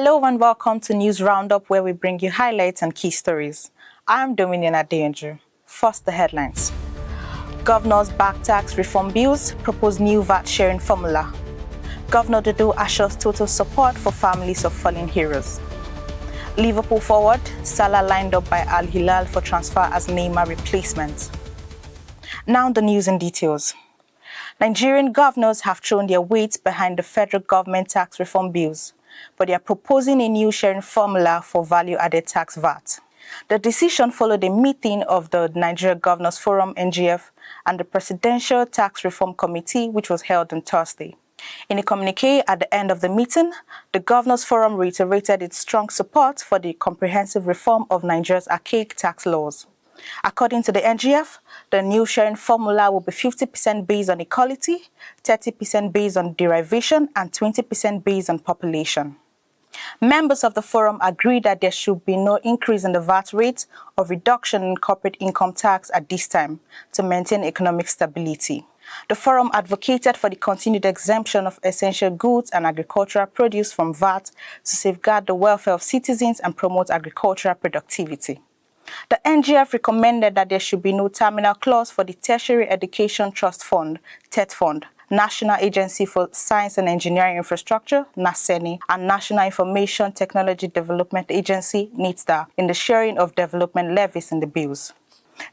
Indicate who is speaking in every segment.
Speaker 1: Hello and welcome to News Roundup, where we bring you highlights and key stories. I'm Dominion Adeyanju. First, the headlines. Governors back tax reform bills, propose new VAT sharing formula. Governor Dodo assures total support for families of fallen heroes. Liverpool forward, Salah lined up by Al Hilal for transfer as Neymar replacement. Now the news in details. Nigerian governors have thrown their weight behind the federal government tax reform bills, but they are proposing a new sharing formula for value-added tax VAT. The decision followed a meeting of the Nigeria Governors Forum (NGF) and the Presidential Tax Reform Committee, which was held on Thursday. In a communique at the end of the meeting, the Governors Forum reiterated its strong support for the comprehensive reform of Nigeria's archaic tax laws. According to the NGF, the new sharing formula will be 50% based on equality, 30% based on derivation, and 20% based on population. Members of the forum agreed that there should be no increase in the VAT rate or reduction in corporate income tax at this time to maintain economic stability. The forum advocated for the continued exemption of essential goods and agricultural produce from VAT to safeguard the welfare of citizens and promote agricultural productivity. The NGF recommended that there should be no terminal clause for the Tertiary Education Trust Fund, TET Fund, National Agency for Science and Engineering Infrastructure, NASENI, and National Information Technology Development Agency, NITDA, in the sharing of development levies in the bills.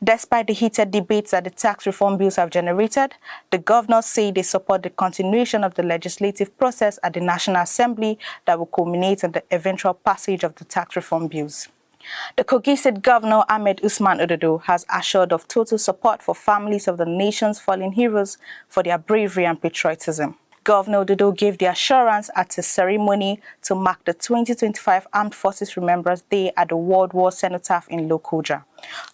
Speaker 1: Despite the heated debates that the tax reform bills have generated, the governors say they support the continuation of the legislative process at the National Assembly that will culminate in the eventual passage of the tax reform bills. The Kogi State Governor Ahmed Usman Ododo has assured of total support for families of the nation's fallen heroes for their bravery and patriotism. Governor Ododo gave the assurance at a ceremony to mark the 2025 Armed Forces Remembrance Day at the World War Cenotaph in Lokoja.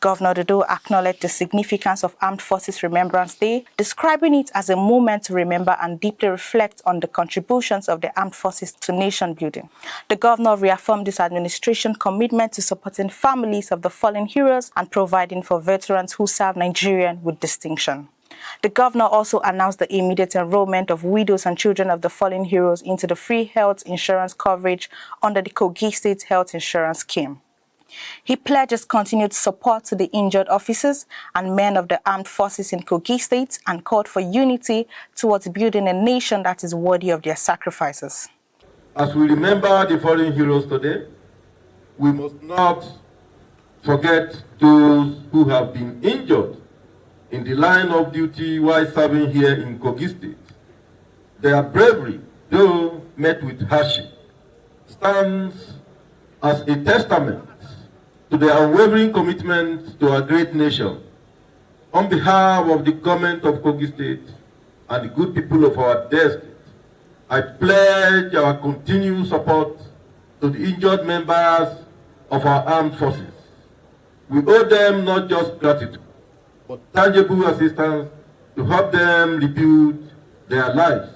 Speaker 1: Governor Ododo acknowledged the significance of Armed Forces Remembrance Day, describing it as a moment to remember and deeply reflect on the contributions of the armed forces to nation building. The governor reaffirmed his administration's commitment to supporting families of the fallen heroes and providing for veterans who serve Nigeria with distinction. The governor also announced the immediate enrollment of widows and children of the fallen heroes into the free health insurance coverage under the Kogi State Health Insurance Scheme. He pledges continued support to the injured officers and men of the armed forces in Kogi State and called for unity towards building a nation that is worthy of their sacrifices.
Speaker 2: As we remember the fallen heroes today, we must not forget those who have been injured in the line of duty while serving here in Kogi State. Their bravery, though met with hardship, stands as a testament to their unwavering commitment to our great nation. On behalf of the government of Kogi State and the good people of our dear state, I pledge our continued support to the injured members of our armed forces. We owe them not just gratitude, but tangible assistance to help them rebuild their lives.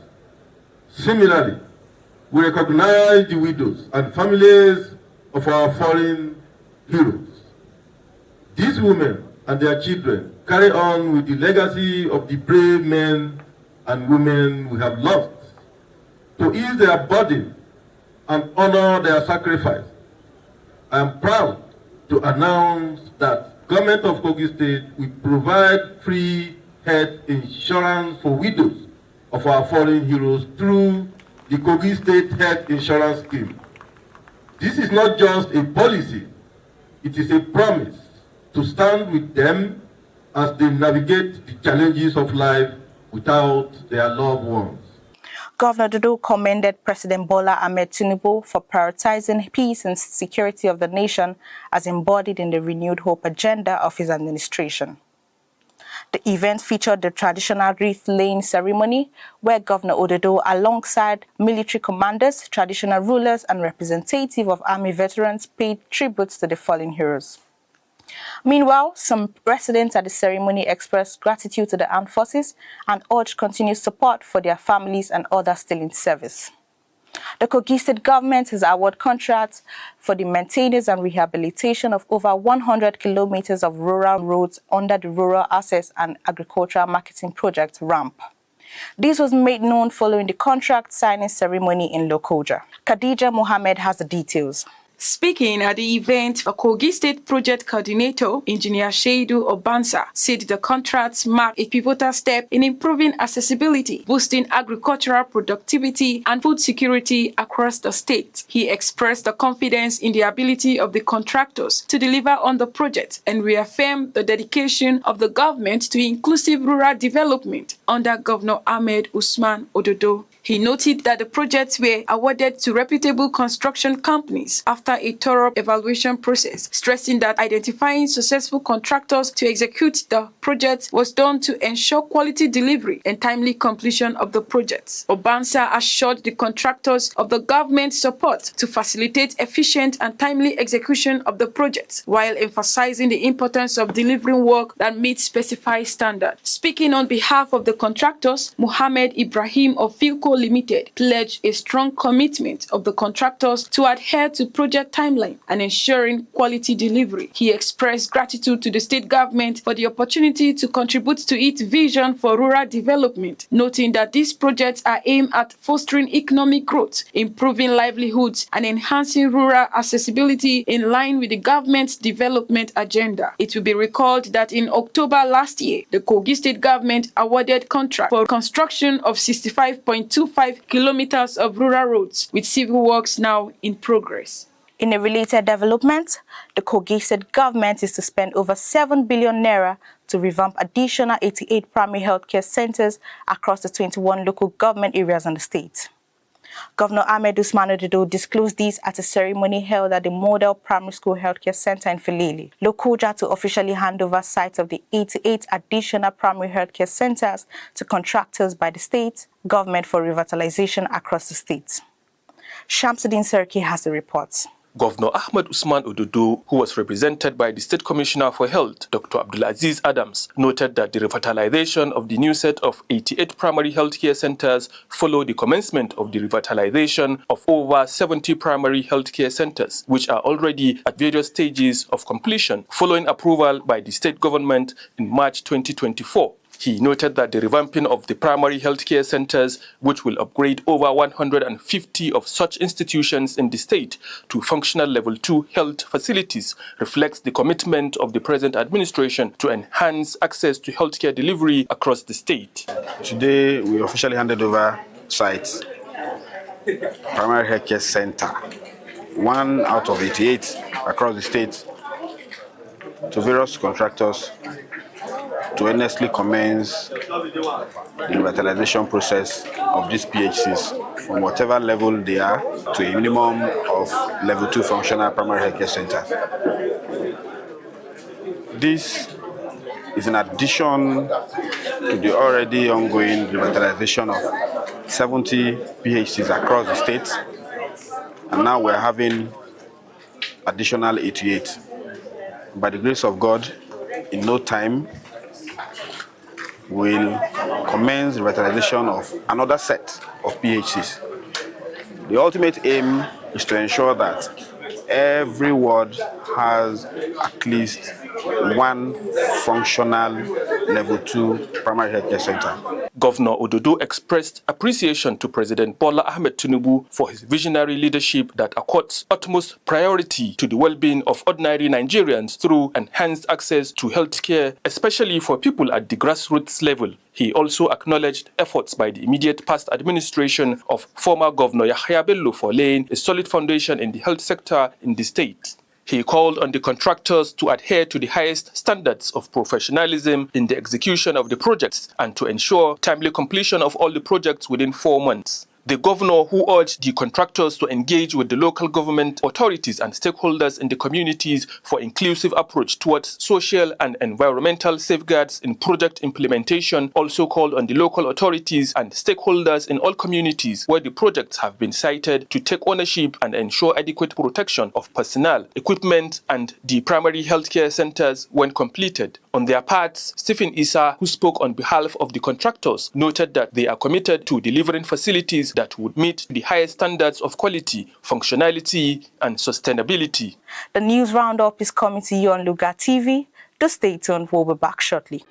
Speaker 2: Similarly, we recognize the widows and families of our fallen heroes. These women and their children carry on with the legacy of the brave men and women we have lost. To ease their burden and honor their sacrifice, I am proud to announce that Government of Kogi State will provide free health insurance for widows of our fallen heroes through the Kogi State Health Insurance Scheme. This is not just a policy, it is a promise to stand with them as they navigate the challenges of life without their loved ones.
Speaker 1: Governor Dodo commended President Bola Ahmed Tinubu for prioritizing peace and security of the nation as embodied in the renewed hope agenda of his administration. The event featured the traditional wreath-laying ceremony where Governor Ododo, alongside military commanders, traditional rulers, and representatives of army veterans, paid tributes to the fallen heroes. Meanwhile, some residents at the ceremony expressed gratitude to the armed forces and urged continued support for their families and others still in service. The Kogi State government has awarded contracts for the maintenance and rehabilitation of over 100 kilometers of rural roads under the Rural Access and Agricultural Marketing Project, RAMP. This was made known following the contract signing ceremony in Lokoja. Khadija Mohammed has the details.
Speaker 3: Speaking at the event, a Kogi State Project Coordinator, Engineer Shaidu Obansa, said the contracts mark a pivotal step in improving accessibility, boosting agricultural productivity and food security across the state. He expressed the confidence in the ability of the contractors to deliver on the project and reaffirmed the dedication of the government to inclusive rural development under Governor Ahmed Usman Ododo. He noted that the projects were awarded to reputable construction companies after a thorough evaluation process, stressing that identifying successful contractors to execute the project was done to ensure quality delivery and timely completion of the projects. Obansa assured the contractors of the government's support to facilitate efficient and timely execution of the projects, while emphasizing the importance of delivering work that meets specified standards. Speaking on behalf of the contractors, Mohammed Ibrahim of Philco Limited pledged a strong commitment of the contractors to adhere to project timeline and ensuring quality delivery. He expressed gratitude to the state government for the opportunity to contribute to its vision for rural development, noting that these projects are aimed at fostering economic growth, improving livelihoods, and enhancing rural accessibility in line with the government's development agenda. It will be recalled that in October last year, the Kogi State government awarded contract for construction of 65.25 kilometers of rural roads, with civil works now in progress.
Speaker 1: In a related development, the Kogi State government is to spend over 7 billion naira to revamp additional 88 primary healthcare centers across the 21 local government areas in the state. Governor Ahmed Usman Ododo disclosed this at a ceremony held at the Model Primary School Healthcare Center in Filili, Lokoja, to officially hand over sites of the 88 additional primary healthcare centers to contractors by the state government for revitalization across the state. Shamsuddin Serki has the report.
Speaker 4: Governor Ahmed Usman Ododo, who was represented by the State Commissioner for Health, Dr. Abdulaziz Adams, noted that the revitalization of the new set of 88 primary healthcare centers followed the commencement of the revitalization of over 70 primary healthcare centers, which are already at various stages of completion, following approval by the state government in March 2024. He noted that the revamping of the primary healthcare centers, which will upgrade over 150 of such institutions in the state to functional level 2 health facilities, reflects the commitment of the present administration to enhance access to healthcare delivery across the state.
Speaker 5: Today, we officially handed over sites, primary healthcare center, 1 out of 88 across the state, to various contractors to earnestly commence the revitalization process of these PHCs from whatever level they are to a minimum of level 2 functional primary healthcare centers. This is in addition to the already ongoing revitalization of 70 PHCs across the state, and now we're having additional 88. By the grace of God, in no time, we'll commence the revitalization of another set of PHCs. The ultimate aim is to ensure that every ward has at least 1 functional level 2 primary healthcare center.
Speaker 4: Governor Ododo expressed appreciation to President Bola Ahmed Tinubu for his visionary leadership that accords utmost priority to the well-being of ordinary Nigerians through enhanced access to healthcare, especially for people at the grassroots level. He also acknowledged efforts by the immediate past administration of former Governor Yahya Bello for laying a solid foundation in the health sector in the state. He called on the contractors to adhere to the highest standards of professionalism in the execution of the projects and to ensure timely completion of all the projects within 4 months. The governor, who urged the contractors to engage with the local government authorities and stakeholders in the communities for inclusive approach towards social and environmental safeguards in project implementation, also called on the local authorities and stakeholders in all communities where the projects have been cited to take ownership and ensure adequate protection of personnel, equipment, and the primary healthcare centers when completed. On their parts, Stephen Issa, who spoke on behalf of the contractors, noted that they are committed to delivering facilities that would meet the highest standards of quality, functionality, and sustainability.
Speaker 1: The news roundup is coming to you on Lugard TV. Just stay tuned, we'll be back shortly.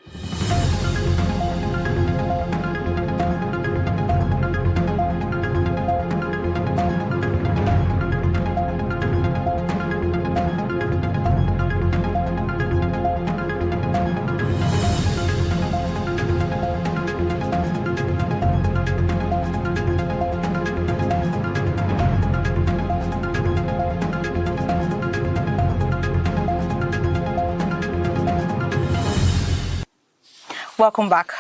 Speaker 1: Welcome back.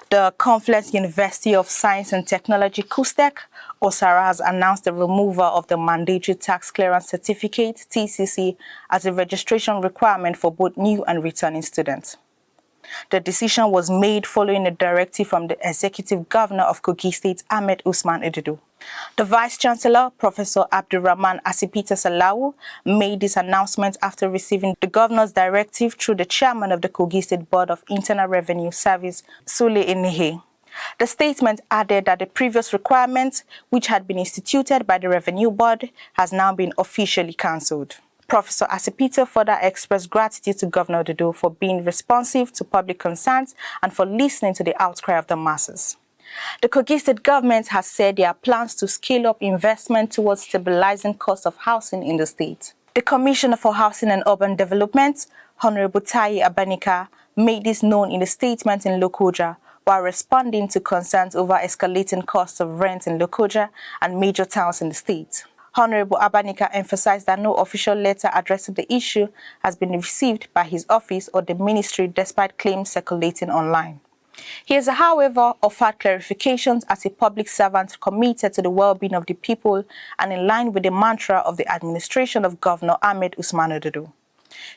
Speaker 1: The Confluence University of Science and Technology, KUSTEC, OSARA, has announced the removal of the mandatory tax clearance certificate, TCC, as a registration requirement for both new and returning students. The decision was made following a directive from the Executive Governor of Kogi State, Ahmed Usman Ododo. The Vice-Chancellor, Professor Abdulrahman Asipita Salawu, made this announcement after receiving the Governor's directive through the Chairman of the Kogi State Board of Internal Revenue Service, Sule Enihe. The statement added that the previous requirement, which had been instituted by the Revenue Board, has now been officially cancelled. Professor Asipita further expressed gratitude to Governor Ododo for being responsive to public concerns and for listening to the outcry of the masses. The Kogi State government has said there are plans to scale up investment towards stabilizing cost of housing in the state. The Commissioner for Housing and Urban Development, Honorable Taye Abanika, made this known in a statement in Lokoja while responding to concerns over escalating costs of rent in Lokoja and major towns in the state. Honorable Abanika emphasized that no official letter addressing the issue has been received by his office or the ministry despite claims circulating online. He has, however, offered clarifications as a public servant committed to the well-being of the people and in line with the mantra of the administration of Governor Ahmed Usman Ododo.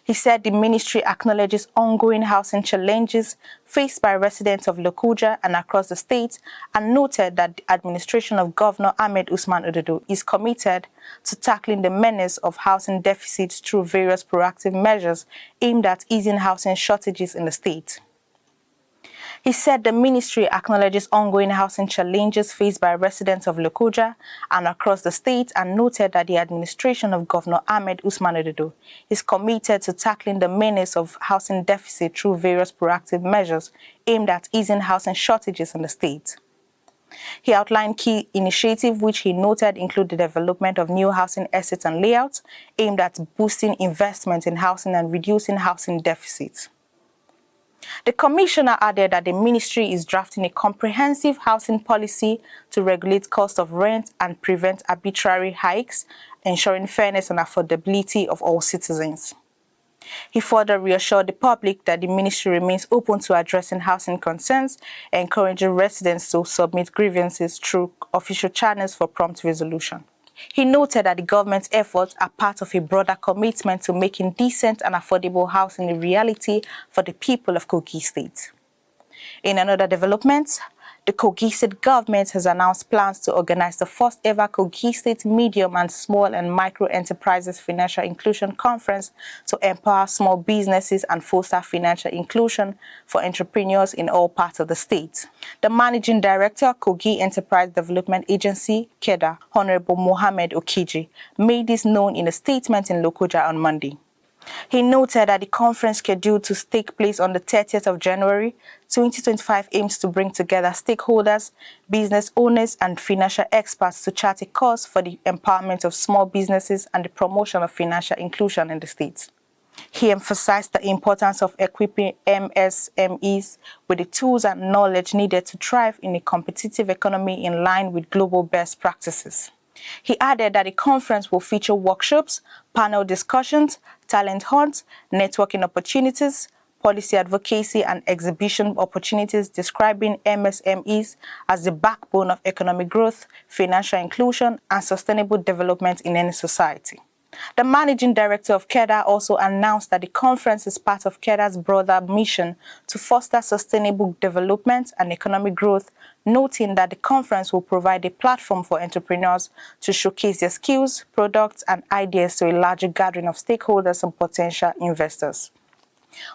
Speaker 1: He said the ministry acknowledges ongoing housing challenges faced by residents of Lokoja and across the state and noted that the administration of Governor Ahmed Usman Ododo is committed to tackling the menace of housing deficits through various proactive measures aimed at easing housing shortages in the state. He said the ministry acknowledges ongoing housing challenges faced by residents of Lokoja and across the state and noted that the administration of Governor Ahmed Usman Ododo is committed to tackling the menace of housing deficit through various proactive measures aimed at easing housing shortages in the state. He outlined key initiatives which he noted include the development of new housing assets and layouts aimed at boosting investment in housing and reducing housing deficits. The commissioner added that the ministry is drafting a comprehensive housing policy to regulate cost of rent and prevent arbitrary hikes, ensuring fairness and affordability of all citizens. He further reassured the public that the ministry remains open to addressing housing concerns, encouraging residents to submit grievances through official channels for prompt resolution. He noted that the government's efforts are part of a broader commitment to making decent and affordable housing a reality for the people of Kogi State. In another development, the Kogi State government has announced plans to organize the first ever Kogi State Medium and Small and Micro Enterprises Financial Inclusion Conference to empower small businesses and foster financial inclusion for entrepreneurs in all parts of the state. The Managing Director, Kogi Enterprise Development Agency, KEDA, Honorable Mohammed Okiji, made this known in a statement in Lokoja on Monday. He noted that the conference scheduled to take place on the 30th of January 2025 aims to bring together stakeholders, business owners, and financial experts to chart a course for the empowerment of small businesses and the promotion of financial inclusion in the state. He emphasized the importance of equipping MSMEs with the tools and knowledge needed to thrive in a competitive economy in line with global best practices. He added that the conference will feature workshops, panel discussions, talent hunts, networking opportunities, policy advocacy, and exhibition opportunities describing MSMEs as the backbone of economic growth, financial inclusion, and sustainable development in any society. The Managing Director of KEDA also announced that the conference is part of KEDA's broader mission to foster sustainable development and economic growth, noting that the conference will provide a platform for entrepreneurs to showcase their skills, products, and ideas to a larger gathering of stakeholders and potential investors.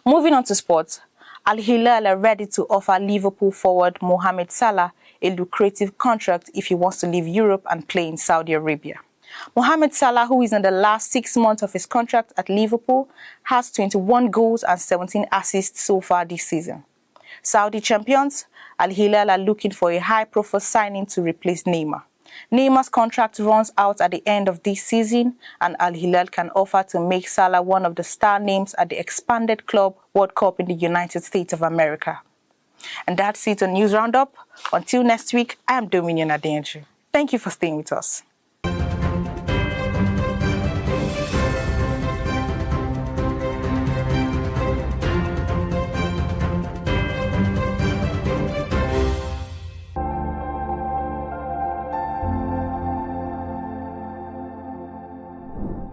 Speaker 1: Moving on to sports, Al Hilal are ready to offer Liverpool forward Mohamed Salah a lucrative contract if he wants to leave Europe and play in Saudi Arabia. Mohamed Salah, who is in the last 6 months of his contract at Liverpool, has 21 goals and 17 assists so far this season. Saudi champions, Al Hilal are looking for a high-profile signing to replace Neymar. Neymar's contract runs out at the end of this season, and Al Hilal can offer to make Salah one of the star names at the expanded Club World Cup in the United States of America. And that's it on News Roundup. Until next week, I am Dominion Adenju. Thank you for staying with us.